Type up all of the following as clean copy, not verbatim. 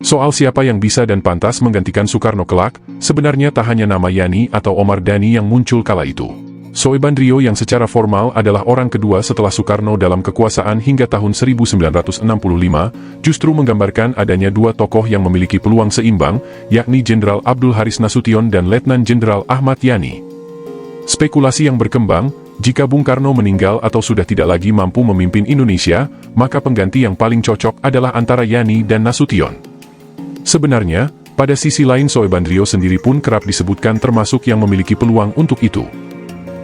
Soal siapa yang bisa dan pantas menggantikan Soekarno kelak, sebenarnya tak hanya nama Yani atau Omar Dhani yang muncul kala itu. Soebandrio yang secara formal adalah orang kedua setelah Soekarno dalam kekuasaan hingga tahun 1965, justru menggambarkan adanya dua tokoh yang memiliki peluang seimbang, yakni Jenderal Abdul Haris Nasution dan Letnan Jenderal Ahmad Yani. Spekulasi yang berkembang, jika Bung Karno meninggal atau sudah tidak lagi mampu memimpin Indonesia, maka pengganti yang paling cocok adalah antara Yani dan Nasution. Sebenarnya, pada sisi lain Soebandrio sendiri pun kerap disebutkan termasuk yang memiliki peluang untuk itu.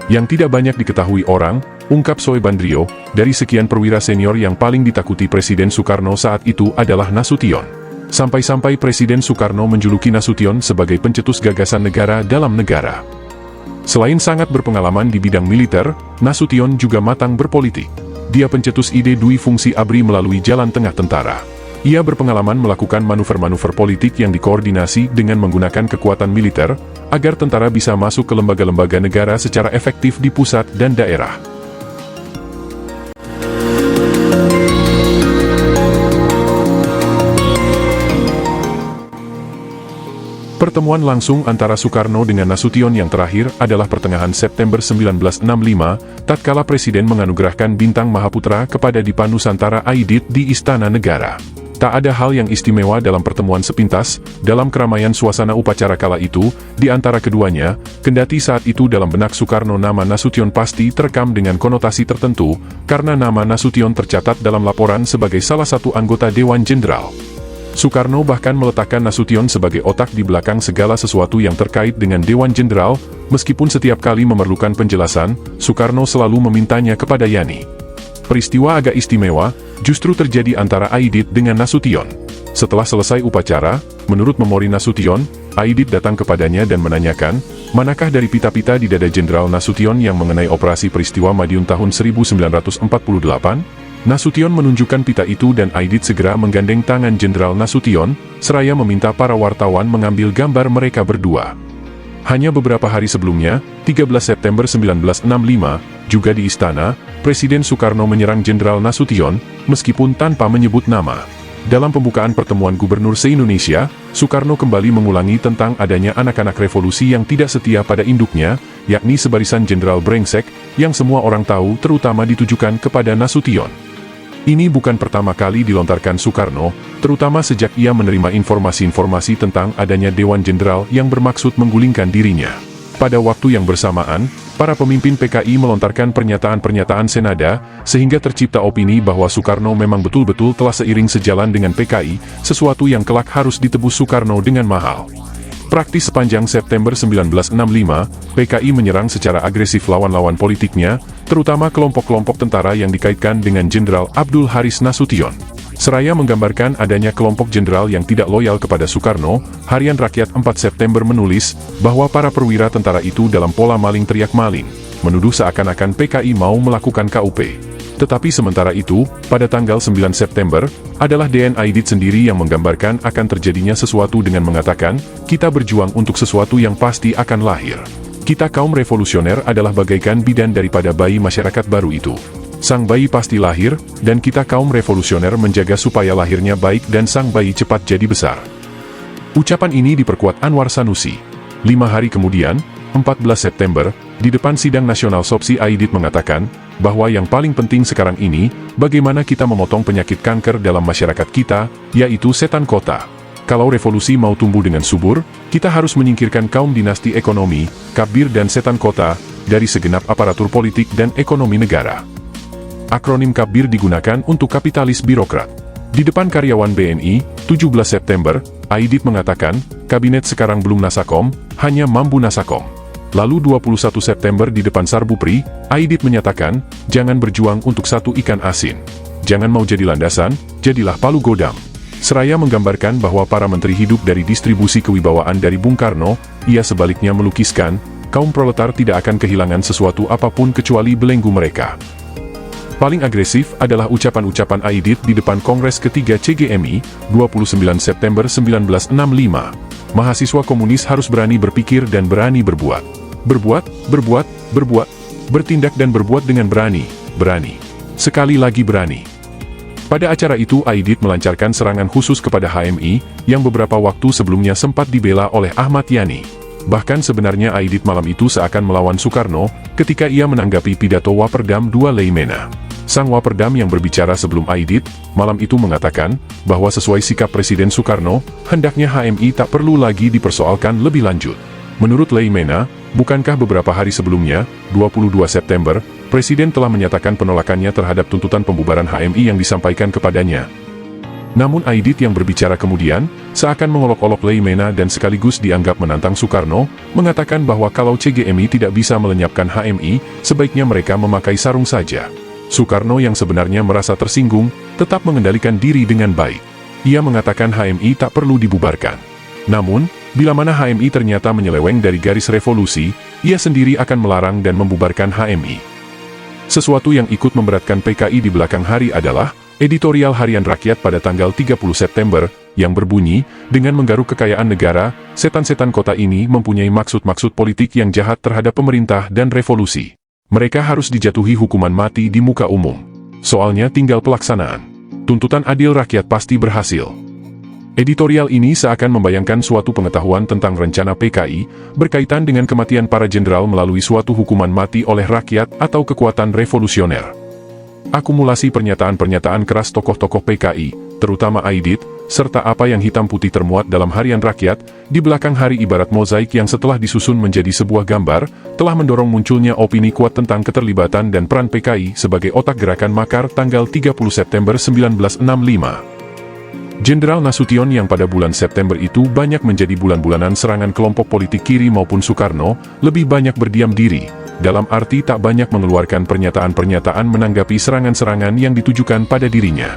Yang tidak banyak diketahui orang, ungkap Soebandrio, dari sekian perwira senior yang paling ditakuti Presiden Soekarno saat itu adalah Nasution. Sampai-sampai Presiden Soekarno menjuluki Nasution sebagai pencetus gagasan negara dalam negara. Selain sangat berpengalaman di bidang militer, Nasution juga matang berpolitik. Dia pencetus ide dui fungsi ABRI melalui jalan tengah tentara. Ia berpengalaman melakukan manuver-manuver politik yang dikoordinasi dengan menggunakan kekuatan militer, agar tentara bisa masuk ke lembaga-lembaga negara secara efektif di pusat dan daerah. Pertemuan langsung antara Soekarno dengan Nasution yang terakhir adalah pertengahan September 1965, tatkala Presiden menganugerahkan Bintang Mahaputra kepada Dipa Nusantara Aidit di Istana Negara. Tak ada hal yang istimewa dalam pertemuan sepintas, dalam keramaian suasana upacara kala itu, di antara keduanya, kendati saat itu dalam benak Soekarno nama Nasution pasti terekam dengan konotasi tertentu, karena nama Nasution tercatat dalam laporan sebagai salah satu anggota Dewan Jenderal. Soekarno bahkan meletakkan Nasution sebagai otak di belakang segala sesuatu yang terkait dengan Dewan Jenderal, meskipun setiap kali memerlukan penjelasan, Soekarno selalu memintanya kepada Yani. Peristiwa agak istimewa, justru terjadi antara Aidit dengan Nasution. Setelah selesai upacara, menurut memori Nasution, Aidit datang kepadanya dan menanyakan, manakah dari pita-pita di dada Jenderal Nasution yang mengenai operasi peristiwa Madiun tahun 1948? Nasution menunjukkan pita itu dan Aidit segera menggandeng tangan Jenderal Nasution, seraya meminta para wartawan mengambil gambar mereka berdua. Hanya beberapa hari sebelumnya, 13 September 1965, juga di istana, Presiden Soekarno menyerang Jenderal Nasution, meskipun tanpa menyebut nama. Dalam pembukaan pertemuan gubernur se-Indonesia, Soekarno kembali mengulangi tentang adanya anak-anak revolusi yang tidak setia pada induknya, yakni sebarisan Jenderal Brengsek, yang semua orang tahu terutama ditujukan kepada Nasution. Ini bukan pertama kali dilontarkan Soekarno, terutama sejak ia menerima informasi-informasi tentang adanya Dewan Jenderal yang bermaksud menggulingkan dirinya. Pada waktu yang bersamaan, para pemimpin PKI melontarkan pernyataan-pernyataan senada, sehingga tercipta opini bahwa Soekarno memang betul-betul telah seiring sejalan dengan PKI, sesuatu yang kelak harus ditebus Soekarno dengan mahal. Praktis sepanjang September 1965, PKI menyerang secara agresif lawan-lawan politiknya, terutama kelompok-kelompok tentara yang dikaitkan dengan Jenderal Abdul Haris Nasution. Seraya menggambarkan adanya kelompok jenderal yang tidak loyal kepada Soekarno, Harian Rakyat 4 September menulis bahwa para perwira tentara itu dalam pola maling teriak maling, menuduh seakan-akan PKI mau melakukan KUP. Tetapi sementara itu, pada tanggal 9 September, adalah DN Aidit sendiri yang menggambarkan akan terjadinya sesuatu dengan mengatakan, kita berjuang untuk sesuatu yang pasti akan lahir. Kita kaum revolusioner adalah bagaikan bidan daripada bayi masyarakat baru itu. Sang bayi pasti lahir, dan kita kaum revolusioner menjaga supaya lahirnya baik dan sang bayi cepat jadi besar. Ucapan ini diperkuat Anwar Sanusi. 5 hari kemudian, 14 September, di depan Sidang Nasional Sopsi Aidit mengatakan, bahwa yang paling penting sekarang ini, bagaimana kita memotong penyakit kanker dalam masyarakat kita, yaitu setan kota. Kalau revolusi mau tumbuh dengan subur, kita harus menyingkirkan kaum dinasti ekonomi, kabir dan setan kota, dari segenap aparatur politik dan ekonomi negara. Akronim kabir digunakan untuk kapitalis birokrat. Di depan karyawan BNI, 17 September, Aidit mengatakan, kabinet sekarang belum nasakom, hanya mambu nasakom. Lalu 21 September di depan Sarbupri, Aidit menyatakan, jangan berjuang untuk satu ikan asin. Jangan mau jadi landasan, jadilah palu godam. Seraya menggambarkan bahwa para menteri hidup dari distribusi kewibawaan dari Bung Karno, ia sebaliknya melukiskan, kaum proletar tidak akan kehilangan sesuatu apapun kecuali belenggu mereka. Paling agresif adalah ucapan-ucapan Aidit di depan Kongres ketiga CGMI, 29 September 1965. Mahasiswa komunis harus berani berpikir dan berani berbuat. Bertindak dan berbuat dengan berani, berani. Sekali lagi berani. Pada acara itu Aidit melancarkan serangan khusus kepada HMI, yang beberapa waktu sebelumnya sempat dibela oleh Ahmad Yani. Bahkan sebenarnya Aidit malam itu seakan melawan Soekarno, ketika ia menanggapi pidato Waperdam II Leimena. Sang Waperdam yang berbicara sebelum Aidit, malam itu mengatakan, bahwa sesuai sikap Presiden Soekarno, hendaknya HMI tak perlu lagi dipersoalkan lebih lanjut. Menurut Leimena, bukankah beberapa hari sebelumnya, 22 September, Presiden telah menyatakan penolakannya terhadap tuntutan pembubaran HMI yang disampaikan kepadanya. Namun Aidit yang berbicara kemudian, seakan mengolok-olok Leimena dan sekaligus dianggap menantang Soekarno, mengatakan bahwa kalau CGMI tidak bisa melenyapkan HMI, sebaiknya mereka memakai sarung saja. Soekarno yang sebenarnya merasa tersinggung, tetap mengendalikan diri dengan baik. Ia mengatakan HMI tak perlu dibubarkan. Namun, bila mana HMI ternyata menyeleweng dari garis revolusi, ia sendiri akan melarang dan membubarkan HMI. Sesuatu yang ikut memberatkan PKI di belakang hari adalah editorial Harian Rakyat pada tanggal 30 September, yang berbunyi, dengan menggaruk kekayaan negara, setan-setan kota ini mempunyai maksud-maksud politik yang jahat terhadap pemerintah dan revolusi. Mereka harus dijatuhi hukuman mati di muka umum. Soalnya tinggal pelaksanaan. Tuntutan adil rakyat pasti berhasil. Editorial ini seakan membayangkan suatu pengetahuan tentang rencana PKI berkaitan dengan kematian para jenderal melalui suatu hukuman mati oleh rakyat atau kekuatan revolusioner. Akumulasi pernyataan-pernyataan keras tokoh-tokoh PKI, terutama Aidit, serta apa yang hitam putih termuat dalam Harian Rakyat, di belakang hari ibarat mozaik yang setelah disusun menjadi sebuah gambar, telah mendorong munculnya opini kuat tentang keterlibatan dan peran PKI sebagai otak gerakan makar tanggal 30 September 1965. Jenderal Nasution yang pada bulan September itu banyak menjadi bulan-bulanan serangan kelompok politik kiri maupun Soekarno, lebih banyak berdiam diri, dalam arti tak banyak mengeluarkan pernyataan-pernyataan menanggapi serangan-serangan yang ditujukan pada dirinya.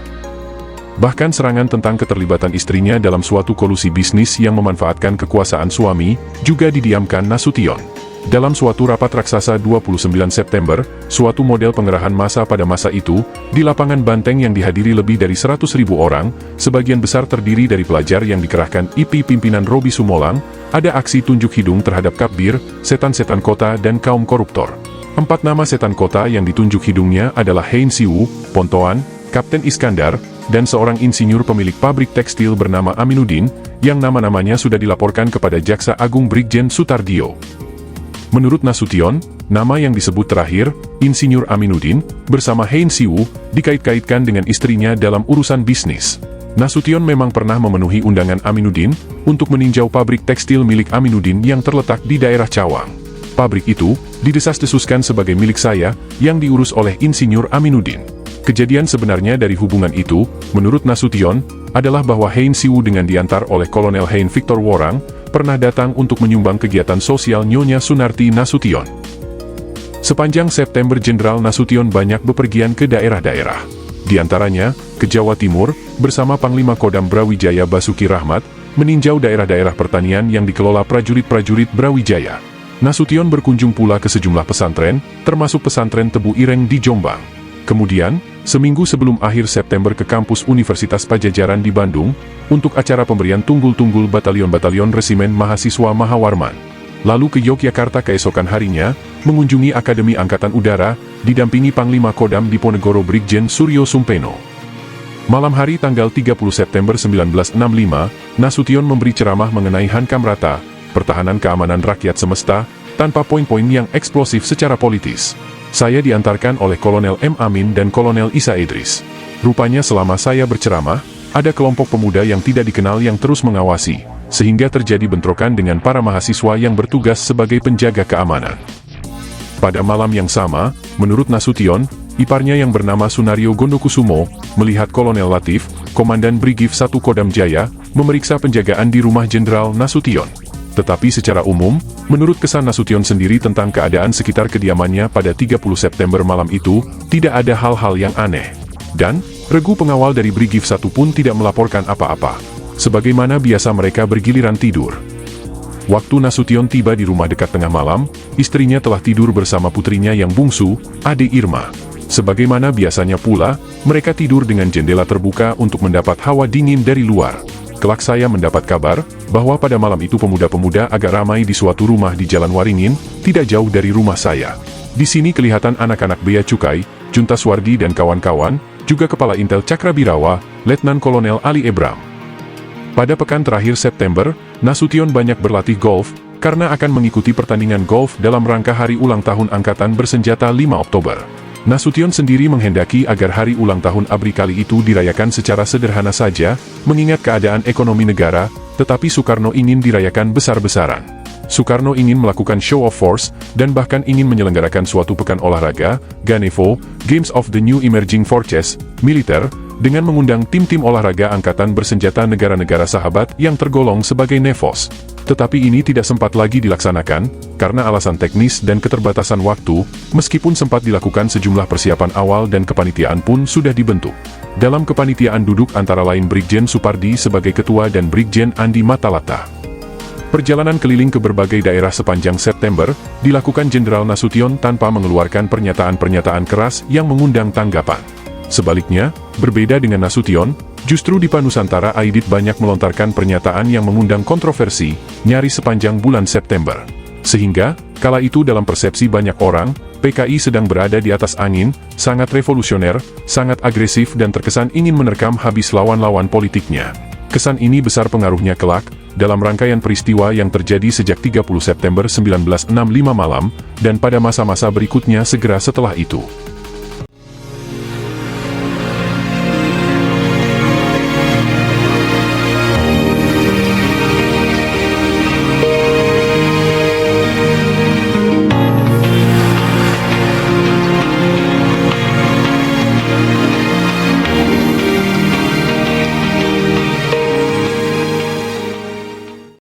Bahkan serangan tentang keterlibatan istrinya dalam suatu kolusi bisnis yang memanfaatkan kekuasaan suami, juga didiamkan Nasution. Dalam suatu rapat raksasa 29 September, suatu model pengerahan massa pada masa itu, di lapangan Banteng yang dihadiri lebih dari 100.000 orang, sebagian besar terdiri dari pelajar yang dikerahkan IP pimpinan Robi Sumolang, ada aksi tunjuk hidung terhadap Kapbir, setan-setan kota dan kaum koruptor. 4 nama setan kota yang ditunjuk hidungnya adalah Hein Siwu, Pontoan, Kapten Iskandar, dan seorang insinyur pemilik pabrik tekstil bernama Aminuddin, yang nama-namanya sudah dilaporkan kepada Jaksa Agung Brigjen Sutardio. Menurut Nasution, nama yang disebut terakhir, Insinyur Aminuddin, bersama Hein Siwu, dikait-kaitkan dengan istrinya dalam urusan bisnis. Nasution memang pernah memenuhi undangan Aminuddin untuk meninjau pabrik tekstil milik Aminuddin yang terletak di daerah Cawang. Pabrik itu didesas-desuskan sebagai milik saya, yang diurus oleh Insinyur Aminuddin. Kejadian sebenarnya dari hubungan itu, menurut Nasution, adalah bahwa Hein Siwu dengan diantar oleh Kolonel Hein Victor Worang, pernah datang untuk menyumbang kegiatan sosial Nyonya Sunarti Nasution. Sepanjang September Jenderal Nasution banyak bepergian ke daerah-daerah. Di antaranya, ke Jawa Timur, bersama Panglima Kodam Brawijaya Basuki Rahmat, meninjau daerah-daerah pertanian yang dikelola prajurit-prajurit Brawijaya. Nasution berkunjung pula ke sejumlah pesantren, termasuk pesantren Tebu Ireng di Jombang. Kemudian, seminggu sebelum akhir September ke kampus Universitas Pajajaran di Bandung, untuk acara pemberian tunggul-tunggul batalion-batalion Resimen Mahasiswa Mahawarman. Lalu ke Yogyakarta keesokan harinya, mengunjungi Akademi Angkatan Udara, didampingi Panglima Kodam Diponegoro Brigjen Suryo Sumpeno. Malam hari tanggal 30 September 1965, Nasution memberi ceramah mengenai Hankam Rata, pertahanan keamanan rakyat semesta, tanpa poin-poin yang eksplosif secara politis. Saya diantarkan oleh Kolonel M. Amin dan Kolonel Isa Idris. Rupanya selama saya berceramah, ada kelompok pemuda yang tidak dikenal yang terus mengawasi, sehingga terjadi bentrokan dengan para mahasiswa yang bertugas sebagai penjaga keamanan. Pada malam yang sama, menurut Nasution, iparnya yang bernama Sunario Gondokusumo, melihat Kolonel Latif, Komandan Brigif 1 Kodam Jaya, memeriksa penjagaan di rumah Jenderal Nasution. Tetapi secara umum, menurut kesan Nasution sendiri tentang keadaan sekitar kediamannya pada 30 September malam itu, tidak ada hal-hal yang aneh. Dan, regu pengawal dari Brigif 1 pun tidak melaporkan apa-apa. Sebagaimana biasa mereka bergiliran tidur. Waktu Nasution tiba di rumah dekat tengah malam, istrinya telah tidur bersama putrinya yang bungsu, Ade Irma. Sebagaimana biasanya pula, mereka tidur dengan jendela terbuka untuk mendapat hawa dingin dari luar. Kelak saya mendapat kabar, bahwa pada malam itu pemuda-pemuda agak ramai di suatu rumah di Jalan Waringin, tidak jauh dari rumah saya. Di sini kelihatan anak-anak bea cukai, Junta Swardi dan kawan-kawan, juga Kepala Intel Cakrabirawa, Letnan Kolonel Ali Ebram. Pada pekan terakhir September, Nasution banyak berlatih golf, karena akan mengikuti pertandingan golf dalam rangka hari ulang tahun Angkatan Bersenjata 5 Oktober. Nasution sendiri menghendaki agar hari ulang tahun ABRI kali itu dirayakan secara sederhana saja, mengingat keadaan ekonomi negara, tetapi Soekarno ingin dirayakan besar-besaran. Soekarno ingin melakukan show of force, dan bahkan ingin menyelenggarakan suatu pekan olahraga, Ganevo, Games of the New Emerging Forces, militer, dengan mengundang tim-tim olahraga angkatan bersenjata negara-negara sahabat yang tergolong sebagai NEVOS. Tetapi ini tidak sempat lagi dilaksanakan, karena alasan teknis dan keterbatasan waktu, meskipun sempat dilakukan sejumlah persiapan awal dan kepanitiaan pun sudah dibentuk. Dalam kepanitiaan duduk antara lain Brigjen Supardi sebagai ketua dan Brigjen Andi Matalata. Perjalanan keliling ke berbagai daerah sepanjang September, dilakukan Jenderal Nasution tanpa mengeluarkan pernyataan-pernyataan keras yang mengundang tanggapan. Sebaliknya, berbeda dengan Nasution, justru di Nusantara Aidit banyak melontarkan pernyataan yang mengundang kontroversi, nyaris sepanjang bulan September. Sehingga, kala itu dalam persepsi banyak orang, PKI sedang berada di atas angin, sangat revolusioner, sangat agresif dan terkesan ingin menerkam habis lawan-lawan politiknya. Kesan ini besar pengaruhnya kelak, dalam rangkaian peristiwa yang terjadi sejak 30 September 1965 malam, dan pada masa-masa berikutnya segera setelah itu.